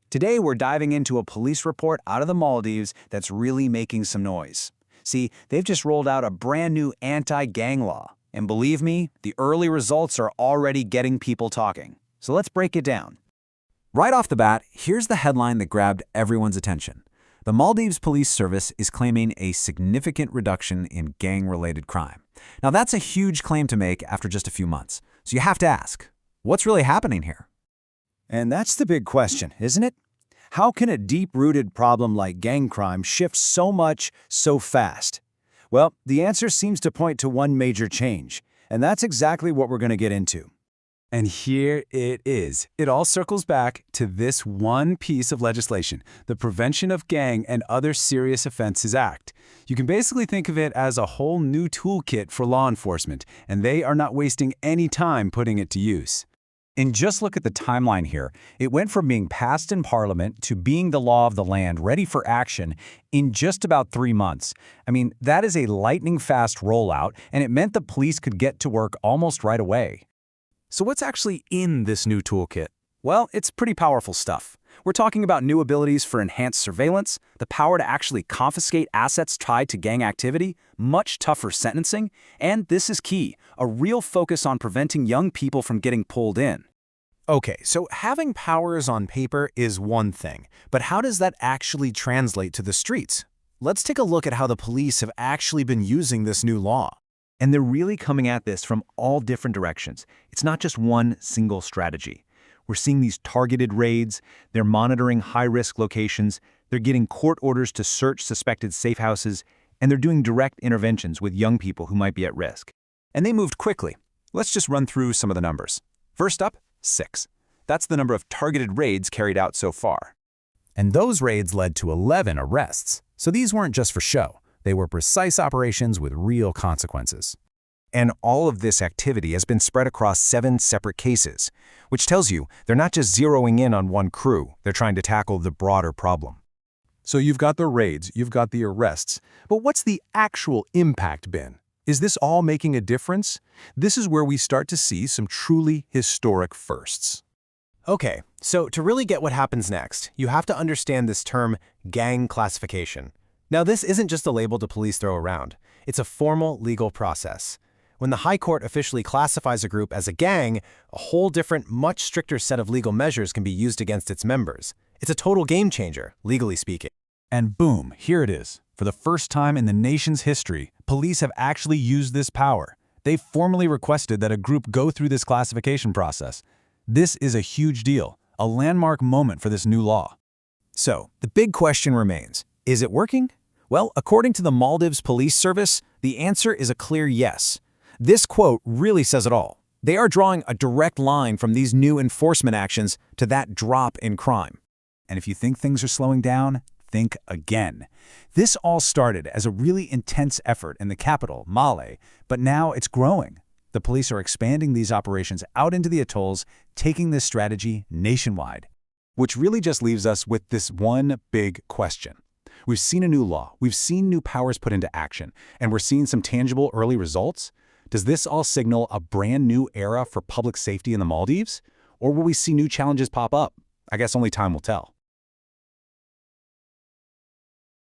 Today, we're diving into a police report out of the Maldives that's really making some noise. See, they've just rolled out a brand new anti-gang law. And believe me, the early results are already getting people talking. So let's break it down. Right off the bat, here's the headline that grabbed everyone's attention. The Maldives Police Service is claiming a significant reduction in gang-related crime. Now, that's a huge claim to make after just a few months. So you have to ask, what's really happening here? And that's the big question, isn't it? How can a deep-rooted problem like gang crime shift so much, so fast? Well, the answer seems to point to one major change, and that's exactly what we're going to get into. And here it is. It all circles back to this one piece of legislation, the Prevention of Gang and Other Serious Offenses Act. You can basically think of it as a whole new toolkit for law enforcement, and they are not wasting any time putting it to use. And just look at the timeline here. It went from being passed in Parliament to being the law of the land, ready for action, in just about 3 months. I mean, that is a lightning-fast rollout, and it meant the police could get to work almost right away. So what's actually in this new toolkit? Well, it's pretty powerful stuff. We're talking about new abilities for enhanced surveillance, the power to actually confiscate assets tied to gang activity, much tougher sentencing, and this is key, a real focus on preventing young people from getting pulled in. Okay, so having powers on paper is one thing, but how does that actually translate to the streets? Let's take a look at how the police have actually been using this new law. And they're really coming at this from all different directions. It's not just one single strategy. We're seeing these targeted raids, they're monitoring high-risk locations, they're getting court orders to search suspected safe houses, and they're doing direct interventions with young people who might be at risk. And they moved quickly. Let's just run through some of the numbers. First up, 6. That's the number of targeted raids carried out so far. And those raids led to 11 arrests. So these weren't just for show. They were precise operations with real consequences. And all of this activity has been spread across 7 separate cases, which tells you they're not just zeroing in on one crew, they're trying to tackle the broader problem. So you've got the raids, you've got the arrests, but what's the actual impact been? Is this all making a difference? This is where we start to see some truly historic firsts. Okay, so to really get what happens next, you have to understand this term gang classification. Now, this isn't just a label the police throw around. It's a formal legal process. When the High Court officially classifies a group as a gang, a whole different, much stricter set of legal measures can be used against its members. It's a total game changer, legally speaking. And boom, here it is. For the first time in the nation's history, police have actually used this power. They've formally requested that a group go through this classification process. This is a huge deal, a landmark moment for this new law. So, the big question remains, is it working? Well, according to the Maldives Police Service, the answer is a clear yes. This quote really says it all. They are drawing a direct line from these new enforcement actions to that drop in crime. And if you think things are slowing down, think again. This all started as a really intense effort in the capital, Male, but now it's growing. The police are expanding these operations out into the atolls, taking this strategy nationwide. Which really just leaves us with this one big question. We've seen a new law, we've seen new powers put into action, and we're seeing some tangible early results. Does this all signal a brand new era for public safety in the Maldives? Or will we see new challenges pop up? I guess only time will tell.